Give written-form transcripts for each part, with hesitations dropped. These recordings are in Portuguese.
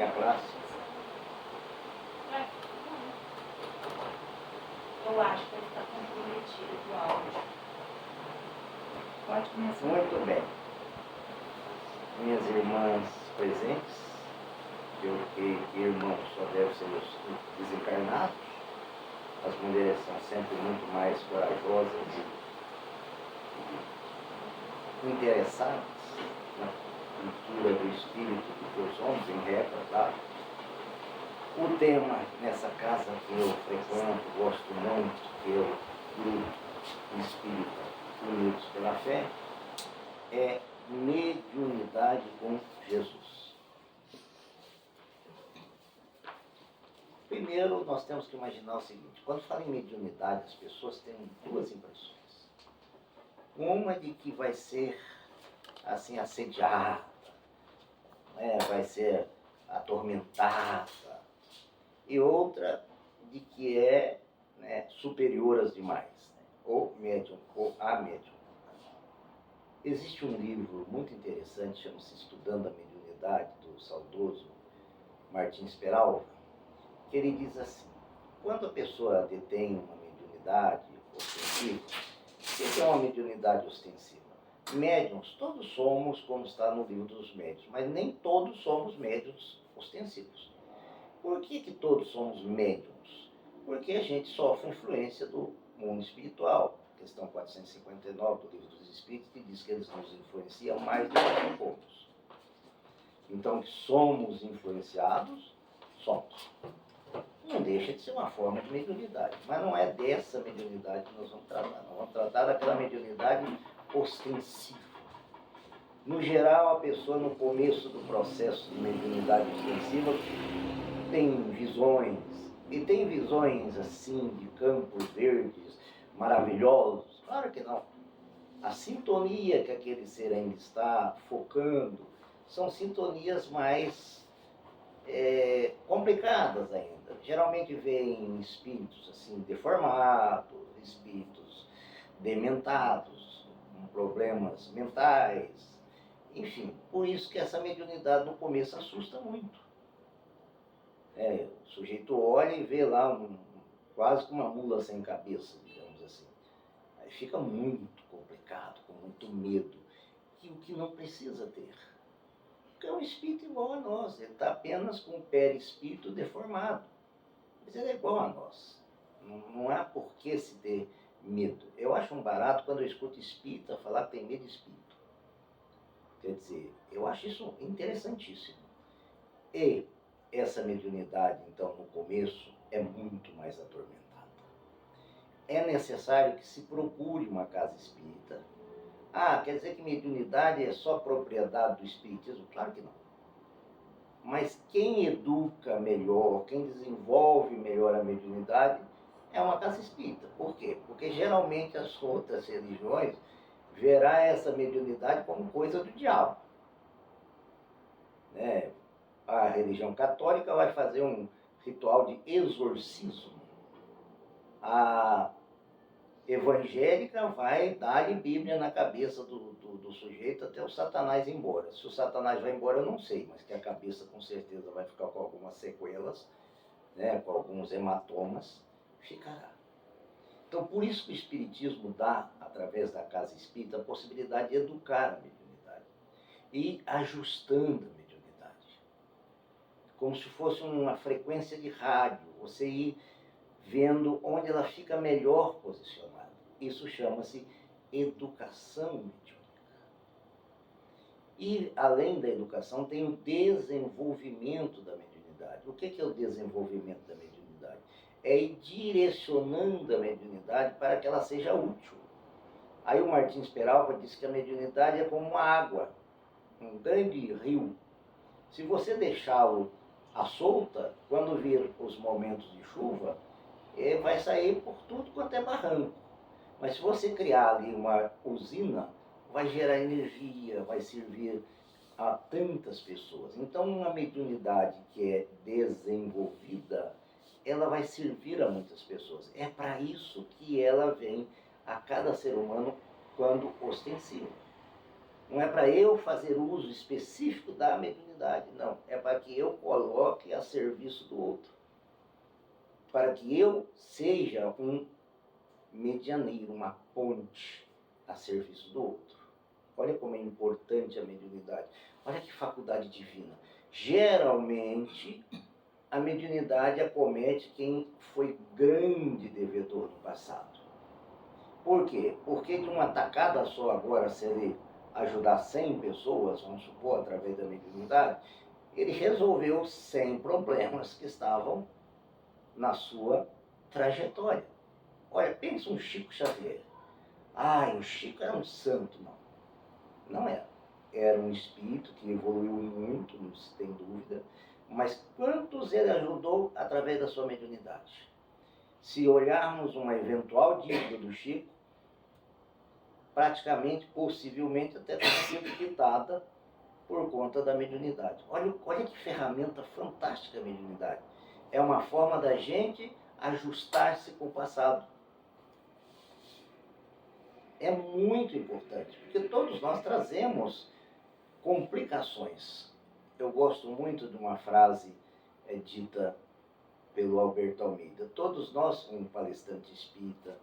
minha classe. Eu acho que ele está comprometido com o áudio. Pode começar. Muito bem. Minhas irmãs presentes, eu creio que irmãos só devem ser os desencarnados. As mulheres são sempre muito mais corajosas e interessadas na cultura do espírito do que os homens, em regra, claro. O tema nessa casa que eu frequento, gosto muito, que é o grupo espírita Unidos pela Fé, é mediunidade com Jesus. Primeiro, nós temos que imaginar o seguinte: quando fala em mediunidade, as pessoas têm duas impressões. Uma de que vai ser assim assediada, né? Vai ser atormentada, e outra de que é, né, superior às demais, né? Ou médium, ou a médium. Existe um livro muito interessante, chama-se Estudando a Mediunidade, do saudoso Martins Peralva, que ele diz assim: quando a pessoa detém uma mediunidade ostensiva, o que é uma mediunidade ostensiva? Médiuns, todos somos, como está no livro dos médiuns, mas nem todos somos médiuns ostensivos. Por que todos somos médiuns? Porque a gente sofre influência do mundo espiritual. Questão 459 do Livro dos Espíritos, que diz que eles nos influenciam mais do que supomos. Então, somos influenciados? Somos. Não deixa de ser uma forma de mediunidade, mas não é dessa mediunidade que nós vamos tratar. Nós vamos tratar daquela mediunidade ostensiva. No geral, a pessoa, no começo do processo de mediunidade ostensiva, tem visões, e tem visões assim de campos verdes maravilhosos. Claro que não. A sintonia que aquele ser ainda está focando são sintonias mais complicadas ainda. Geralmente vêm espíritos assim deformados, espíritos dementados, com problemas mentais, enfim. Por isso que essa mediunidade no começo assusta muito. O sujeito olha e vê lá quase que uma mula sem cabeça, digamos assim. Aí fica muito complicado, com muito medo, que o que não precisa ter. Porque é um espírito igual a nós, ele está apenas com o perispírito deformado. Mas ele é igual a nós. Não há por que se ter medo. Eu acho um barato quando eu escuto espírita falar que tem medo de espírito. Quer dizer, eu acho isso interessantíssimo. E essa mediunidade, então, no começo, é muito mais atormentada. É necessário que se procure uma casa espírita. Quer dizer que mediunidade é só propriedade do espiritismo? Claro que não. Mas quem educa melhor, quem desenvolve melhor a mediunidade, é uma casa espírita. Por quê? Porque geralmente as outras religiões verá essa mediunidade como coisa do diabo. A religião católica vai fazer um ritual de exorcismo. A evangélica vai dar-lhe Bíblia na cabeça do sujeito até o Satanás ir embora. Se o Satanás vai embora, eu não sei, mas que a cabeça com certeza vai ficar com algumas sequelas, né, com alguns hematomas, ficará. Então, por isso que o Espiritismo dá, através da casa espírita, a possibilidade de educar a mediunidade e ajustando a mediunidade. Como se fosse uma frequência de rádio, você ir vendo onde ela fica melhor posicionada. Isso chama-se educação mediúnica. E, além da educação, tem o desenvolvimento da mediunidade. O que é o desenvolvimento da mediunidade? É ir direcionando a mediunidade para que ela seja útil. Aí o Martins Peralva disse que a mediunidade é como uma água, um grande rio. Se você deixá-lo à solta, quando vir os momentos de chuva, vai sair por tudo quanto é barranco. Mas se você criar ali uma usina, vai gerar energia, vai servir a tantas pessoas. Então, uma mediunidade que é desenvolvida, ela vai servir a muitas pessoas. É para isso que ela vem a cada ser humano quando ostensiva. Não é para eu fazer uso específico da mediunidade, não. É para que eu coloque a serviço do outro. Para que eu seja um medianeiro, uma ponte a serviço do outro. Olha como é importante a mediunidade. Olha que faculdade divina. Geralmente, a mediunidade acomete quem foi grande devedor no passado. Por quê? Porque de uma tacada só agora, se ele ajudar 100 pessoas, vamos supor, através da mediunidade, ele resolveu 100 problemas que estavam na sua trajetória. Olha, pensa um Chico Xavier. O Chico era um santo, não. Não era. Era um espírito que evoluiu muito, não se tem dúvida, mas quantos ele ajudou através da sua mediunidade? Se olharmos uma eventual dívida do Chico, praticamente, possivelmente, até ter sido quitada por conta da mediunidade. Olha que ferramenta fantástica a mediunidade. É uma forma da gente ajustar-se com o passado. É muito importante, porque todos nós trazemos complicações. Eu gosto muito de uma frase dita pelo Alberto Almeida. Todos nós, um palestrante espírita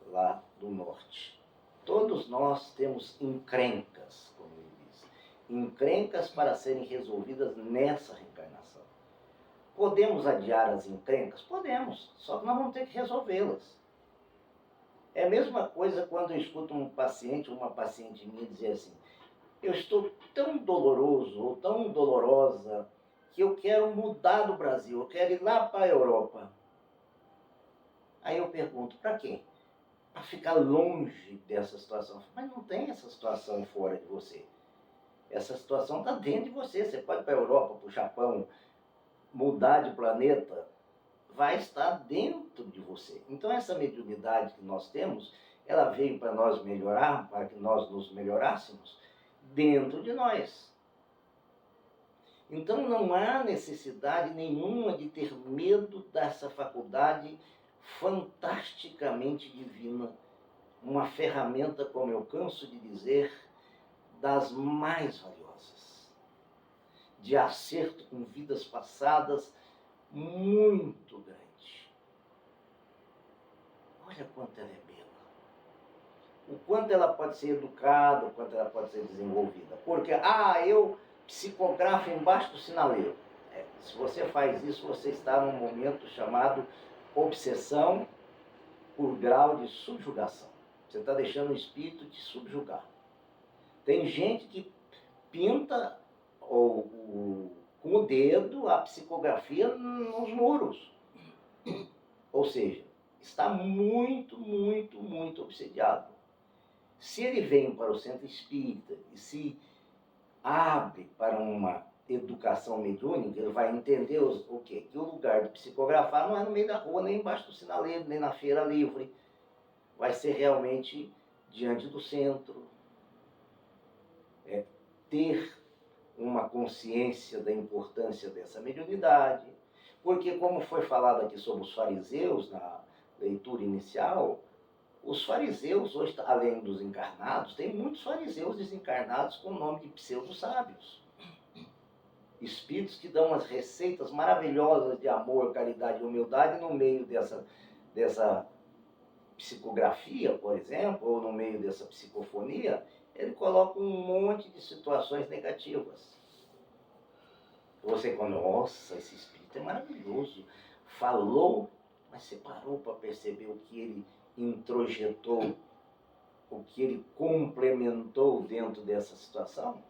lá do norte, todos nós temos encrencas, como ele diz. Encrencas para serem resolvidas nessa reencarnação. Podemos adiar as encrencas? Podemos, só que nós vamos ter que resolvê-las. É a mesma coisa quando eu escuto um paciente, uma paciente minha dizer assim: eu estou tão doloroso ou tão dolorosa que eu quero mudar do Brasil, eu quero ir lá para a Europa. Aí eu pergunto, para quê? Para ficar longe dessa situação. Mas não tem essa situação fora de você. Essa situação está dentro de você. Você pode ir para a Europa, para o Japão, mudar de planeta, vai estar dentro de você. Então essa mediunidade que nós temos, ela veio para nós melhorar, para que nós nos melhorássemos dentro de nós. Então não há necessidade nenhuma de ter medo dessa faculdade fantasticamente divina, uma ferramenta, como eu canso de dizer, das mais valiosas, de acerto com vidas passadas muito grande. Olha quanto ela é bela. O quanto ela pode ser educada, o quanto ela pode ser desenvolvida. Porque, eu psicografo embaixo do sinaleiro. Se você faz isso, você está num momento chamado obsessão por grau de subjugação. Você está deixando o espírito te subjugar. Tem gente que pinta com o dedo a psicografia nos muros. Ou seja, está muito, muito, muito obsediado. Se ele vem para o centro espírita e se abre para uma educação mediúnica, ele vai entender o quê? Que o lugar de psicografar não é no meio da rua, nem embaixo do sinaleiro, nem na feira livre. Vai ser realmente diante do centro. Ter uma consciência da importância dessa mediunidade. Porque, como foi falado aqui sobre os fariseus na leitura inicial, os fariseus, hoje, além dos encarnados, tem muitos fariseus desencarnados com o nome de pseudo-sábios. Espíritos que dão umas receitas maravilhosas de amor, caridade e humildade no meio dessa psicografia, por exemplo, ou no meio dessa psicofonia, ele coloca um monte de situações negativas. Você fala, nossa, esse espírito é maravilhoso. Falou, mas você parou para perceber o que ele introjetou, o que ele complementou dentro dessa situação?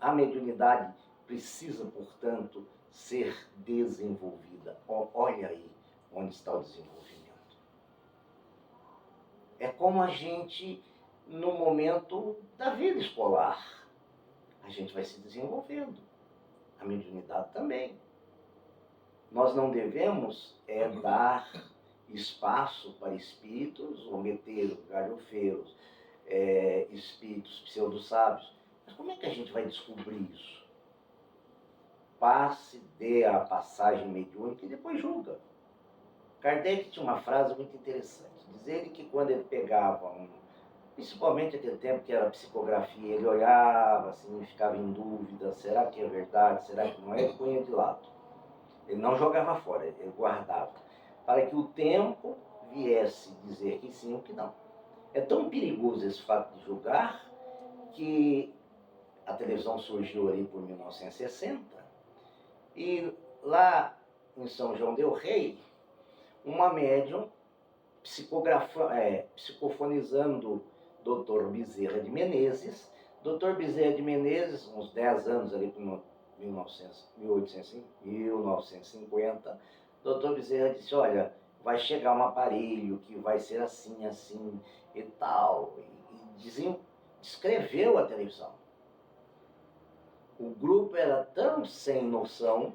A mediunidade precisa, portanto, ser desenvolvida. Olha aí onde está o desenvolvimento. É como a gente, no momento da vida escolar, a gente vai se desenvolvendo. A mediunidade também. Nós não devemos dar espaço para espíritos zombeteiros, galhofeiros, espíritos pseudo-sábios. Mas como é que a gente vai descobrir isso? Passe, dê a passagem mediúnica e depois julga. Kardec tinha uma frase muito interessante. Diz ele que quando ele pegava Principalmente aquele tempo que era psicografia, ele olhava assim, ficava em dúvida, será que é verdade, será que não é? Ele punha de lado. Ele não jogava fora, ele guardava, para que o tempo viesse dizer que sim ou que não. É tão perigoso esse fato de julgar que a televisão surgiu ali por 1960 e lá em São João del Rei, uma médium psicofonizando Dr. Bezerra de Menezes. Dr. Bezerra de Menezes, uns 10 anos ali por 1950, Dr. Bezerra disse, olha, vai chegar um aparelho que vai ser assim, assim e tal. E descreveu a televisão. O grupo era tão sem noção,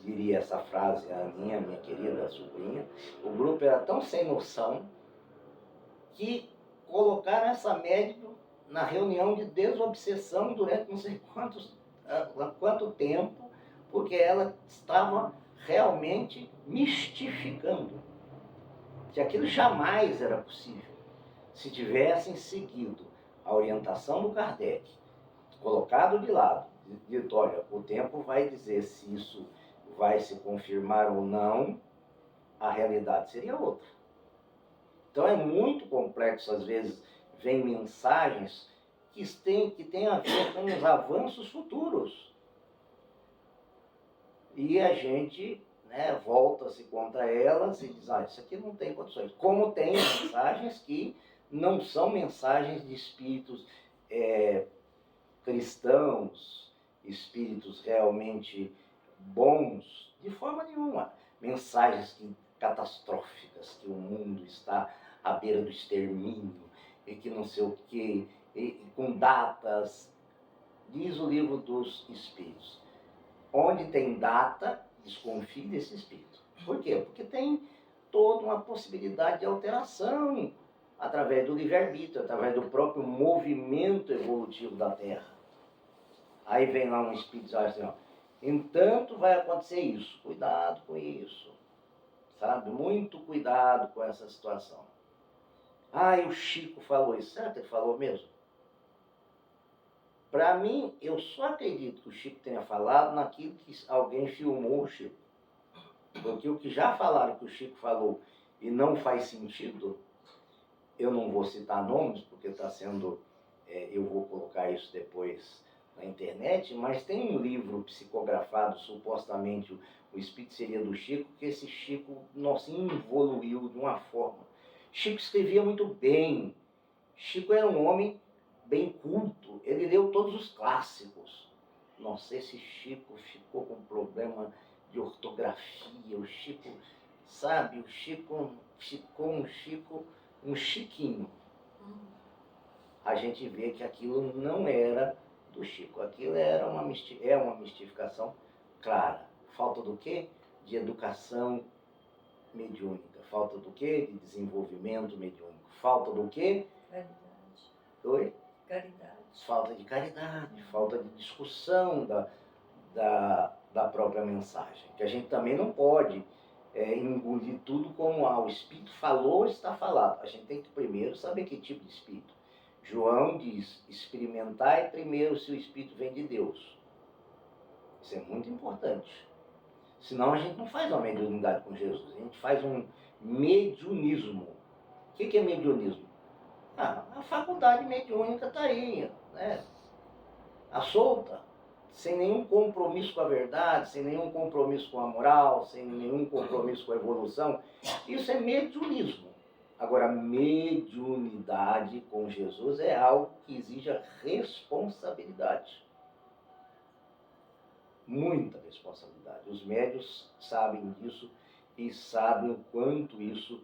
diria essa frase a minha querida sobrinha, o grupo era tão sem noção que colocaram essa médium na reunião de desobsessão durante não sei quanto tempo, porque ela estava realmente mistificando que aquilo jamais era possível se tivessem seguido a orientação do Kardec, colocado de lado, dito, olha, o tempo vai dizer se isso vai se confirmar ou não, a realidade seria outra. Então é muito complexo, às vezes, vem mensagens que têm a ver com os avanços futuros. E a gente, né, volta-se contra elas e diz, isso aqui não tem condições. Como tem mensagens que não são mensagens de espíritos cristãos, espíritos realmente bons, de forma nenhuma. Mensagens catastróficas, que o mundo está à beira do extermínio, e que não sei o quê, e com datas. Diz o livro dos Espíritos. Onde tem data, desconfie desse espírito. Por quê? Porque tem toda uma possibilidade de alteração através do livre-arbítrio, através do próprio movimento evolutivo da Terra. Aí vem lá um espírito e diz assim, ó, entanto vai acontecer isso, cuidado com isso, sabe? Muito cuidado com essa situação. E o Chico falou isso, será que ele falou mesmo? Para mim, eu só acredito que o Chico tenha falado naquilo que alguém filmou o Chico. Porque o que já falaram que o Chico falou e não faz sentido, eu não vou citar nomes, porque está sendo, eu vou colocar isso depois na internet, mas tem um livro psicografado, supostamente o Espírito seria do Chico, que esse Chico, nossa, evoluiu de uma forma. Chico escrevia muito bem. Chico era um homem bem culto, ele leu todos os clássicos. Nossa, esse Chico ficou com problema de ortografia, o Chico, sabe, o Chico ficou um chiquinho. A gente vê que aquilo não era do Chico, aquilo era uma mistificação clara. Falta do quê? De educação mediúnica. Falta do quê? De desenvolvimento mediúnico. Falta do quê? Caridade. Oi? Caridade. Falta de caridade, falta de discussão da própria mensagem. Que a gente também não pode engolir tudo como o Espírito falou, está falado. A gente tem que primeiro saber que tipo de Espírito. João diz, experimentai primeiro se o Espírito vem de Deus. Isso é muito importante. Senão a gente não faz uma mediunidade com Jesus, a gente faz um mediunismo. O que é mediunismo? A faculdade mediúnica está aí, né? A solta, sem nenhum compromisso com a verdade, sem nenhum compromisso com a moral, sem nenhum compromisso com a evolução. Isso é mediunismo. Agora, mediunidade com Jesus é algo que exige responsabilidade. Muita responsabilidade. Os médios sabem disso e sabem o quanto isso,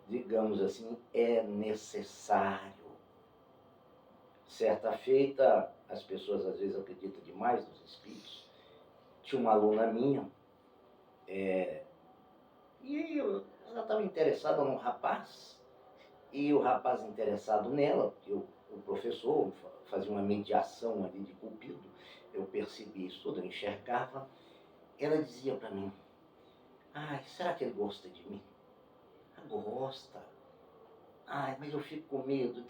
digamos assim, é necessário. Certa feita, as pessoas às vezes acreditam demais nos espíritos. Tinha uma aluna minha, e ela estava interessada num rapaz, e o rapaz interessado nela, porque o professor fazia uma mediação ali de cupido, eu percebi isso tudo, eu enxergava. Ela dizia para mim, será que ele gosta de mim? Gosta. Ai, mas eu fico com medo,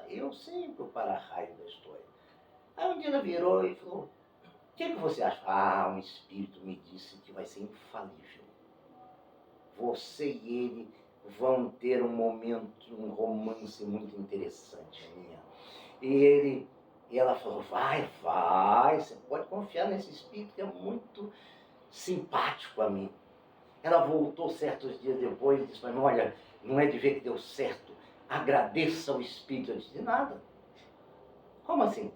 Eu sempre o para-raio da história. Aí um dia ela virou e falou, o que você acha? Ah, um espírito me disse que vai ser infalível. Você e ele vão ter um momento, um romance muito interessante, Aninha. E ela falou, vai, você pode confiar nesse espírito que é muito simpático a mim. Ela voltou certos dias depois e disse para mim, olha, não é de ver que deu certo, agradeça ao espírito. Eu disse, de nada. Como assim?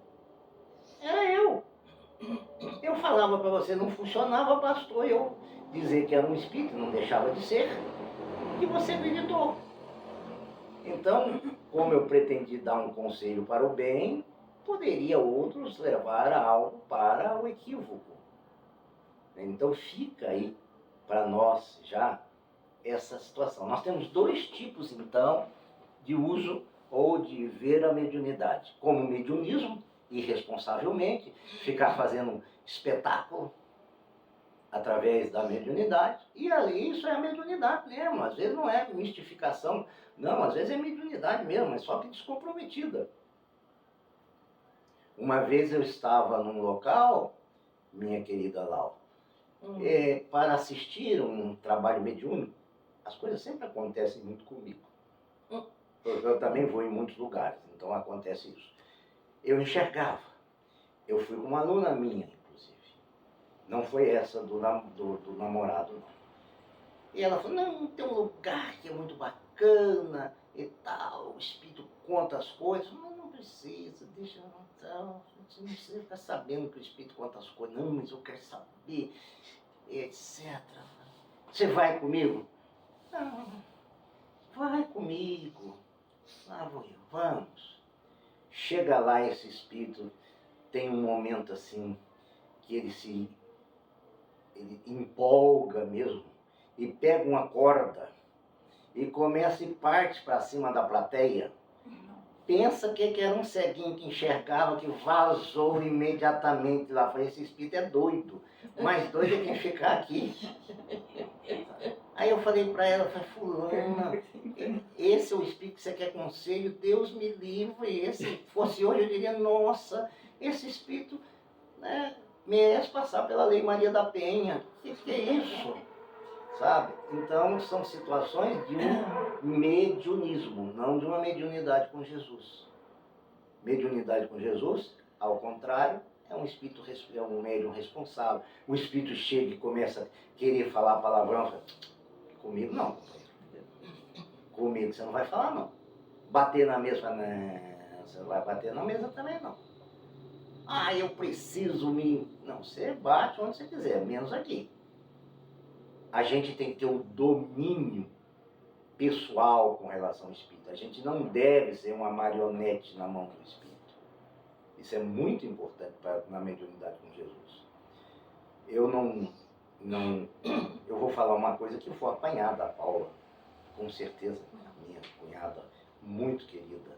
Era eu. Eu falava para você, não funcionava, bastou eu dizer que era um espírito, não deixava de ser, e você acreditou. Então, como eu pretendi dar um conselho para o bem, poderia outros levar a algo para o equívoco. Então fica aí para nós já essa situação. Nós temos dois tipos, então, de uso ou de ver a mediunidade. Como mediunismo, irresponsavelmente, ficar fazendo espetáculo através da mediunidade, e ali isso é a mediunidade mesmo, às vezes não é mistificação, não, às vezes é mediunidade mesmo, é só que descomprometida. Uma vez eu estava num local, minha querida Lau, para assistir um trabalho mediúnico, as coisas sempre acontecem muito comigo. Porque eu também vou em muitos lugares, então acontece isso. Eu enxergava, eu fui com uma aluna minha, inclusive, não foi essa do namorado, não. E ela falou, não, tem um lugar que é muito bacana e tal, o espírito conta as coisas. Mas não precisa, deixa então, você não precisa ficar sabendo que o espírito conta as coisas. Não, mas eu quero saber, etc. Você vai comigo? Não, vai comigo. Lá vou eu, vamos. Chega lá, esse espírito tem um momento assim, que ele empolga mesmo, e pega uma corda e começa e parte para cima da plateia. Pensa que era um ceguinho que enxergava, que vazou imediatamente lá. Falei, esse espírito é doido, mais doido é quem ficar aqui. Aí eu falei para ela, fulana, esse é o espírito que você quer conselho, Deus me livre. Se fosse hoje eu diria, nossa, esse espírito, né, merece passar pela Lei Maria da Penha. Que é isso? Sabe? Então são situações de um mediunismo, não de uma mediunidade com Jesus. Mediunidade com Jesus, ao contrário, é um espírito, é um médium responsável. O espírito chega e começa a querer falar palavrão, fala, comigo não, comigo você não vai falar não. Bater na mesa, não, você não vai bater na mesa também não. Ah, eu preciso me... Não, você bate onde você quiser, menos aqui. A gente tem que ter o domínio pessoal com relação ao espírito. A gente não deve ser uma marionete na mão do espírito. Isso é muito importante na mediunidade com Jesus. Eu eu vou falar uma coisa que foi apanhada, a Paula, com certeza, minha cunhada, muito querida.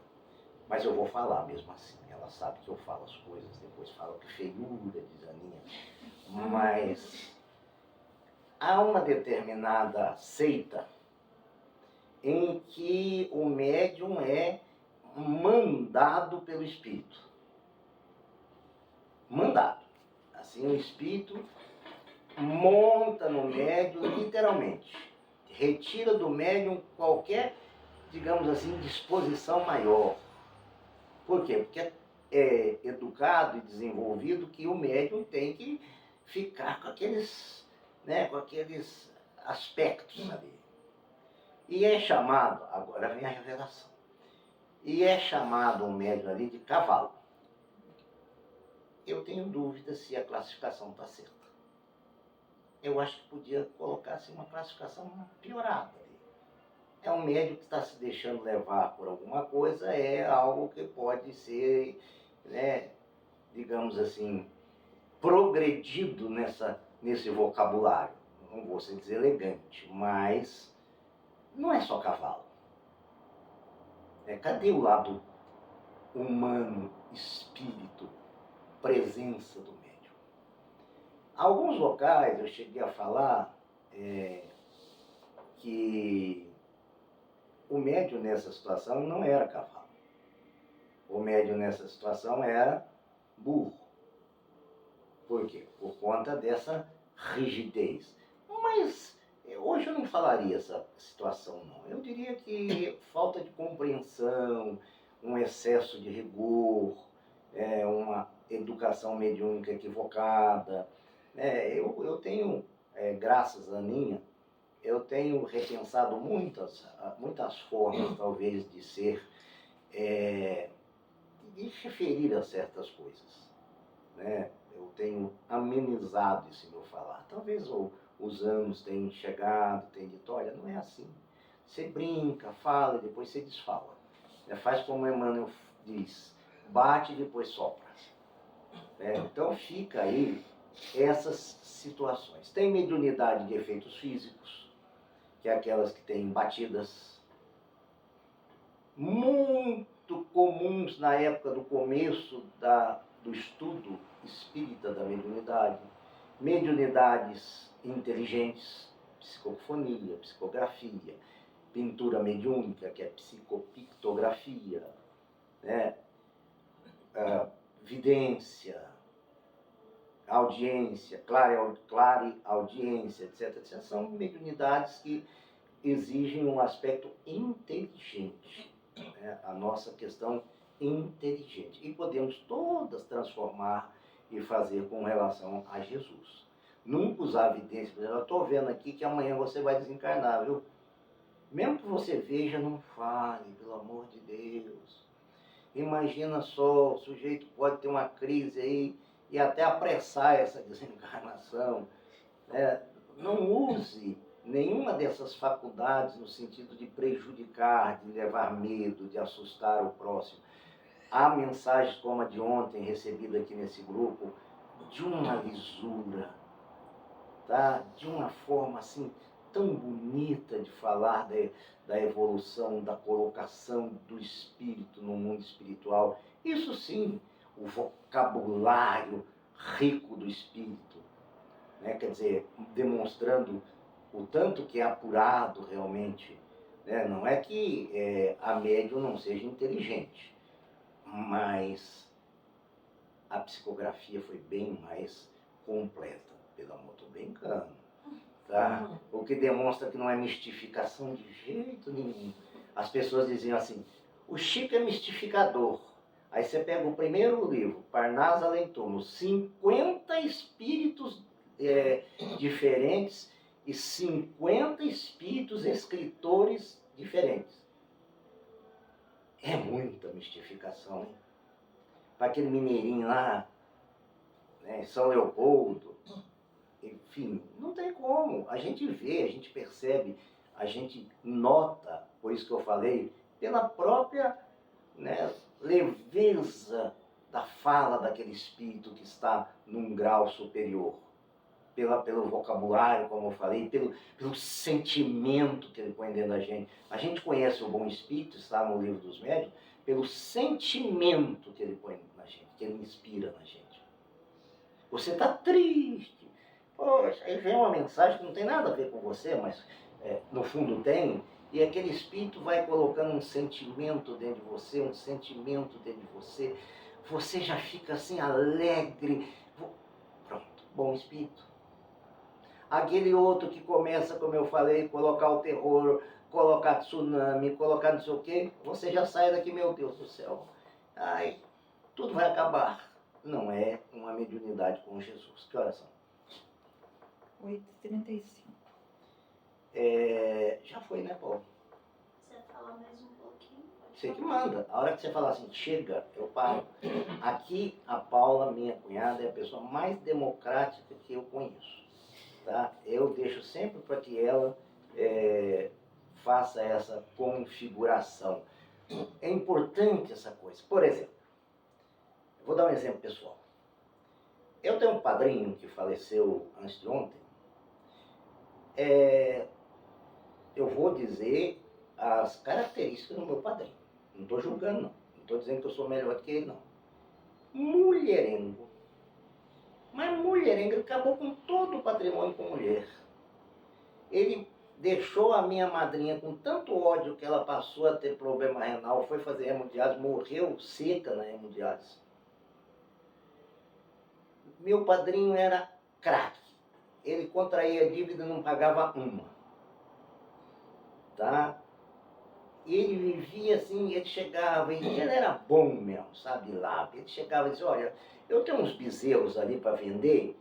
Mas eu vou falar mesmo assim. Ela sabe que eu falo as coisas, depois fala que feiura, diz a Aninha. Mas há uma determinada seita em que o médium é mandado pelo espírito. Mandado. Assim, o espírito monta no médium, literalmente. Retira do médium qualquer, digamos assim, disposição maior. Por quê? Porque é educado e desenvolvido que o médium tem que ficar com aqueles, né, com aqueles aspectos ali. E é chamado, agora vem a revelação, e é chamado um médium ali de cavalo. Eu tenho dúvida se a classificação está certa. Eu acho que podia colocar assim, uma classificação piorada. É um médium que está se deixando levar por alguma coisa, é algo que pode ser, né, digamos assim, progredido nesse vocabulário. Não vou ser deselegante, mas não é só cavalo. Cadê o lado humano, espírito, presença do médium? Alguns locais eu cheguei a falar que o médium nessa situação não era cavalo. O médium nessa situação era burro. Por quê? Por conta dessa rigidez. Mas hoje eu não falaria essa situação, não. Eu diria que falta de compreensão, um excesso de rigor, uma educação mediúnica equivocada. Eu tenho, graças a Ninha, eu tenho repensado muitas formas, talvez, de ser, de referir a certas coisas, né? Eu tenho amenizado esse meu falar. Talvez os anos tenham chegado, tenham dito, olha, não é assim. Você brinca, fala, depois você desfala. Faz como Emmanuel diz, bate e depois sopra. Então fica aí essas situações. Tem mediunidade de efeitos físicos, que é aquelas que têm batidas muito comuns na época do começo do estudo espírita da mediunidade. Mediunidades inteligentes, psicofonia, psicografia, pintura mediúnica, que é psicopictografia, vidência, audiência, clareaudiência, etc. São mediunidades que exigem um aspecto inteligente, a nossa questão inteligente. E podemos todas transformar e fazer com relação a Jesus. Nunca usar evidência, por exemplo, eu estou vendo aqui que amanhã você vai desencarnar, viu? Mesmo que você veja, não fale, pelo amor de Deus. Imagina só, o sujeito pode ter uma crise aí e até apressar essa desencarnação. Não use nenhuma dessas faculdades no sentido de prejudicar, de levar medo, de assustar o próximo. Há mensagens como a de ontem, recebida aqui nesse grupo, de uma lisura, tá? De uma forma assim tão bonita de falar da evolução, da colocação do espírito no mundo espiritual. Isso sim, o vocabulário rico do espírito, quer dizer, demonstrando o tanto que é apurado realmente. Não é que a médium não seja inteligente, mas a psicografia foi bem mais completa. Pelo amor, estou brincando, tá? O que demonstra que não é mistificação de jeito nenhum. As pessoas diziam assim, o Chico é mistificador. Aí você pega o primeiro livro, Parnaso Além Túmulo, 50 espíritos diferentes e 50 espíritos escritores diferentes. É muita mistificação, hein? Para aquele mineirinho lá, São Leopoldo, enfim, não tem como. A gente vê, a gente percebe, a gente nota, por isso que eu falei, pela própria leveza da fala daquele espírito que está num grau superior. Pelo vocabulário, como eu falei, pelo sentimento que ele põe dentro da gente. A gente conhece o bom espírito, está no Livro dos Médiuns, pelo sentimento que ele põe na gente, que ele inspira na gente. Você está triste. Poxa, aí vem uma mensagem que não tem nada a ver com você, mas no fundo tem, e aquele espírito vai colocando um sentimento dentro de você, um sentimento dentro de você. Você já fica assim alegre. Pronto, bom espírito. Aquele outro que começa, como eu falei, colocar o terror, colocar tsunami, colocar não sei o quê, você já sai daqui, meu Deus do céu. Ai, tudo vai acabar. Não é uma mediunidade com Jesus. Que horas são? 8h35. Já foi, né, Paulo? Você fala mais um pouquinho? Você que manda. A hora que você falar assim, chega, eu paro. Aqui, a Paula, minha cunhada, é a pessoa mais democrática que eu conheço. Tá? Eu deixo sempre para que ela faça essa configuração. É importante essa coisa. Por exemplo, vou dar um exemplo pessoal. Eu tenho um padrinho que faleceu antes de ontem. Eu vou dizer as características do meu padrinho. Não estou julgando, não. Não estou dizendo que eu sou melhor do que ele, não. Mulherengo. Mas mulherengo, ele acabou com todo o patrimônio com mulher. Ele deixou a minha madrinha com tanto ódio que ela passou a ter problema renal, foi fazer hemodiálise, morreu seca na hemodiálise. Meu padrinho era craque. Ele contraía dívida e não pagava uma. Tá? Ele vivia assim, ele chegava, e ele era bom mesmo, sabe, lá. Ele chegava e dizia, olha, eu tenho uns bezerros ali para vender,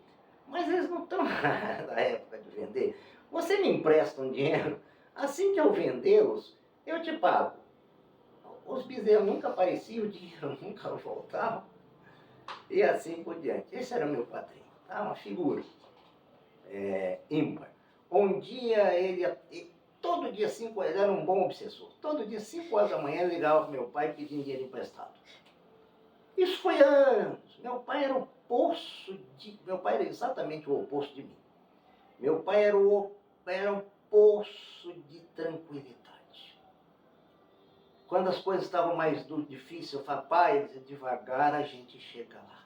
mas eles não estão na época de vender. Você me empresta um dinheiro, assim que eu vendê-los, eu te pago. Os bezerros nunca apareciam, o dinheiro nunca voltava, e assim por diante. Esse era o meu padrinho, tá? Uma figura ímpar. Um dia todo dia 5 horas, ele era um bom obsessor, todo dia 5 horas da manhã ele ligava para meu pai pedindo dinheiro emprestado. Isso foi anos. Meu pai era meu pai era exatamente o oposto de mim. Meu pai era um poço de tranquilidade. Quando as coisas estavam mais difíceis, eu falava, pai, ele dizia, devagar a gente chega lá.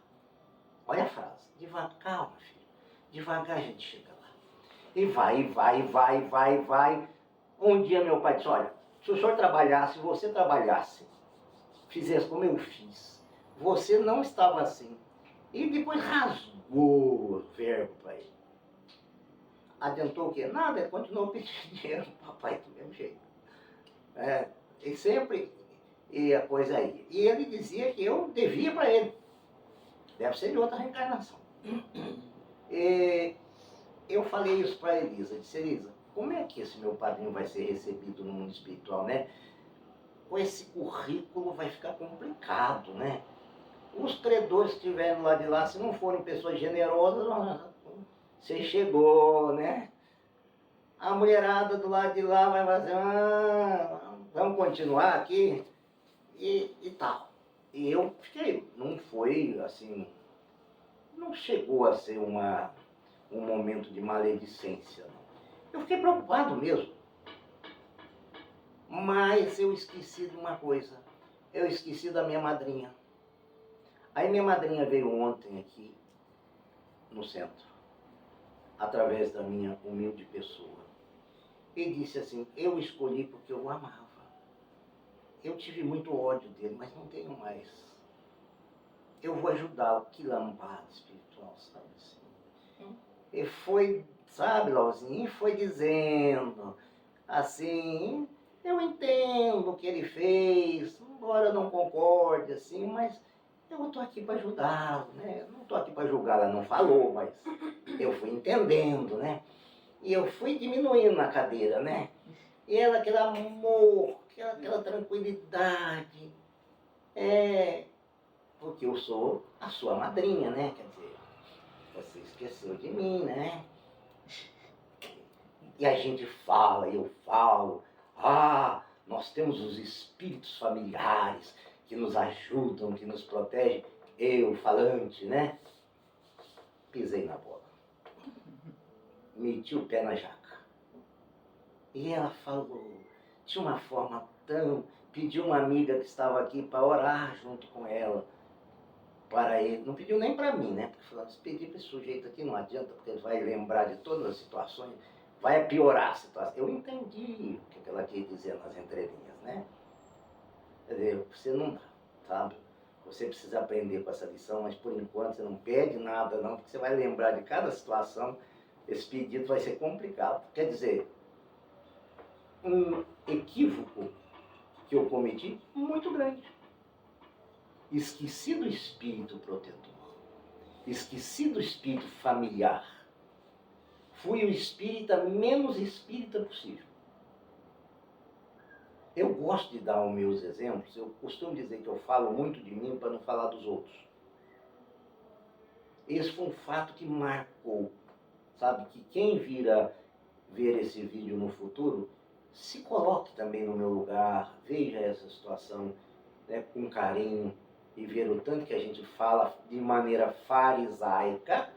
Olha a frase, devagar, calma, filho, devagar a gente chega lá. E vai. Um dia meu pai disse, olha, se o senhor trabalhasse, se você trabalhasse, fizesse como eu fiz, você não estava assim. E depois rasgou o verbo para ele. Adiantou o quê? Nada, ele continuou pedindo dinheiro para o papai do mesmo jeito. E sempre a coisa aí. E ele dizia que eu devia para ele. Deve ser de outra reencarnação. E eu falei isso para Elisa. Disse, Elisa, como é que esse meu padrinho vai ser recebido no mundo espiritual, né? Com esse currículo vai ficar complicado, né? Os credores que estiverem lá de lá, se não forem pessoas generosas, você chegou, né? A mulherada do lado de lá vai fazer, vamos continuar aqui e tal. E eu fiquei, não foi assim, não chegou a ser um momento de maledicência, não. Eu fiquei preocupado mesmo. Mas eu esqueci de uma coisa, eu esqueci da minha madrinha. Aí minha madrinha veio ontem aqui, no centro, através da minha humilde pessoa, e disse assim, eu escolhi porque eu o amava. Eu tive muito ódio dele, mas não tenho mais. Eu vou ajudá-lo, que lambada espiritual, sabe assim. E foi, sabe, Lauzinho, e foi dizendo, assim, eu entendo o que ele fez, embora eu não concorde, assim, mas eu estou aqui para ajudá-lo, né? Eu não estou aqui para julgar, ela não falou, mas eu fui entendendo, né? E eu fui diminuindo na cadeira, né? E ela, aquele amor, aquela tranquilidade. Porque eu sou a sua madrinha, né? Quer dizer, você esqueceu de mim, né? E a gente fala, eu falo, nós temos os espíritos familiares que nos ajudam, que nos protegem. Eu, falante, né? Pisei na bola. Meti o pé na jaca. E ela falou, de uma forma tão... Pediu uma amiga que estava aqui para orar junto com ela, para ele. Não pediu nem para mim, né? Porque falou, se pedir para esse sujeito aqui não adianta, porque ele vai lembrar de todas as situações, vai piorar a situação. Eu entendi o que ela quis dizer nas entrelinhas, né? Quer dizer, você não dá, sabe? Você precisa aprender com essa lição, mas por enquanto você não pede nada não, porque você vai lembrar de cada situação, esse pedido vai ser complicado. Quer dizer, um equívoco que eu cometi muito grande. Esqueci do espírito protetor. Esqueci do espírito familiar. Fui o espírita menos espírita possível. Eu gosto de dar os meus exemplos. Eu costumo dizer que eu falo muito de mim para não falar dos outros. Esse foi um fato que marcou. Sabe, que quem vir ver esse vídeo no futuro, se coloque também no meu lugar, veja essa situação, né, com carinho, e ver o tanto que a gente fala de maneira farisaica.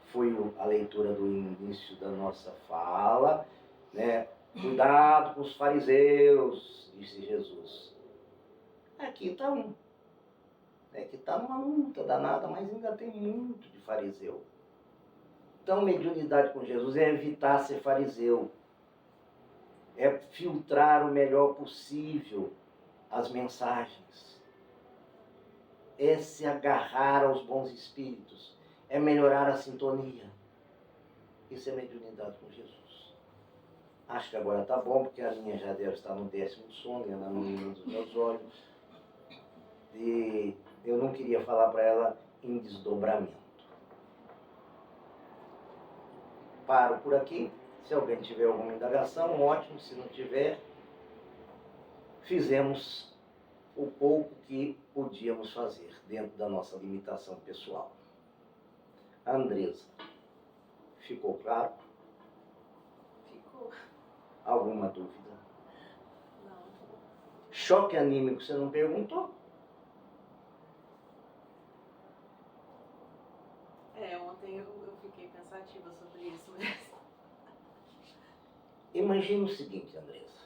Foi a leitura do início da nossa fala, né? Cuidado com os fariseus, disse Jesus. Aqui está um, que está numa luta danada, mas ainda tem muito de fariseu. Então, mediunidade com Jesus é evitar ser fariseu. é filtrar o melhor possível as mensagens, é se agarrar aos bons espíritos, é melhorar a sintonia. Isso é mediunidade com Jesus. Acho que agora está bom, porque a minha já deve estar no 10º sono, ela não menina dos meus olhos. E eu não queria falar para ela em desdobramento. Paro por aqui. Se alguém tiver alguma indagação, ótimo. Se não tiver, fizemos o pouco que podíamos fazer dentro da nossa limitação pessoal. Andresa, ficou claro? Ficou. Alguma dúvida? Não. Choque anímico, você não perguntou? Ontem eu fiquei pensativa sobre isso, mas... Imagine o seguinte, Andresa.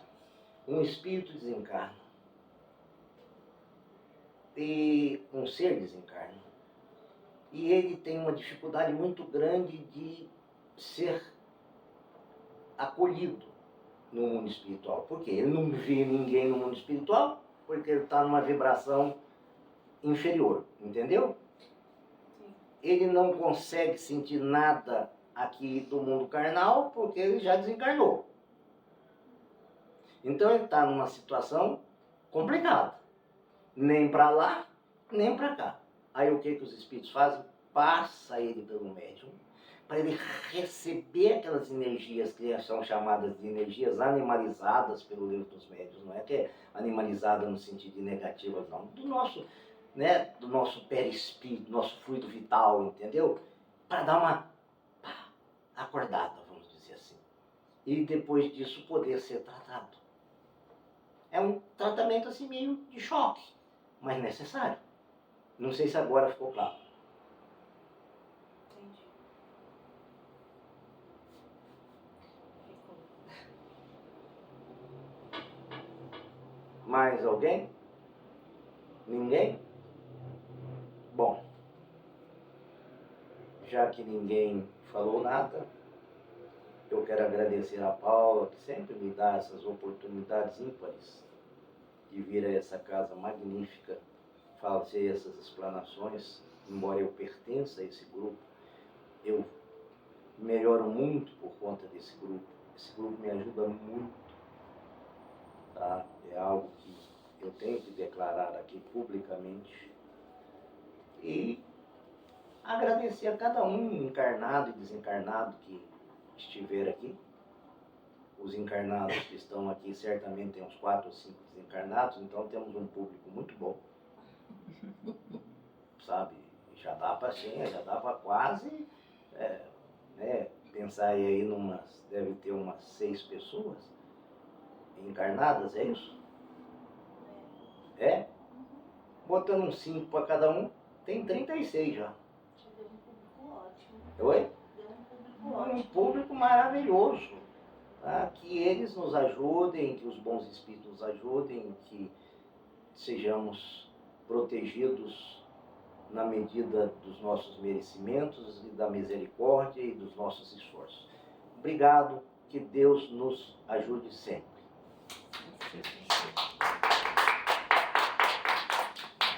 Um espírito desencarna e um ser desencarna. E ele tem uma dificuldade muito grande de ser acolhido no mundo espiritual. Por quê? Ele não vê ninguém no mundo espiritual porque ele está numa vibração inferior, entendeu? Sim. Ele não consegue sentir nada aqui do mundo carnal porque ele já desencarnou. Então ele está numa situação complicada. Nem para lá, nem para cá. Aí o que os espíritos fazem? Passa ele pelo médium, para ele receber aquelas energias que são chamadas de energias animalizadas pelo livro dos médiuns. Não é que é animalizada no sentido de negativa, não. Do nosso perispírito, do nosso fluido vital, entendeu? Para dar uma acordada, vamos dizer assim. E depois disso poder ser tratado. É um tratamento assim meio de choque, mas necessário. Não sei se agora ficou claro. Entendi. Ficou. Mais alguém? Ninguém? Bom, já que ninguém falou nada, eu quero agradecer a Paula, que sempre me dá essas oportunidades ímpares de vir a essa casa magnífica, fazer essas explanações. Embora eu pertença a esse grupo, eu melhoro muito por conta desse grupo. Esse grupo me ajuda muito, tá? É algo que eu tenho que declarar aqui publicamente. E agradecer a cada um, encarnado e desencarnado, que estiver aqui. Os encarnados que estão aqui, certamente tem uns 4 ou 5 desencarnados, então temos um público muito bom. Sabe? Já dá para quase, pensar aí deve ter umas 6 pessoas encarnadas, é isso? É? Botando uns 5 para cada um, tem 36 já. Já deu um público ótimo. Oi? Deu um público Um ótimo. público maravilhoso. Tá? Que eles nos ajudem, que os bons espíritos nos ajudem, que sejamos protegidos na medida dos nossos merecimentos e da misericórdia e dos nossos esforços. Obrigado, que Deus nos ajude sempre.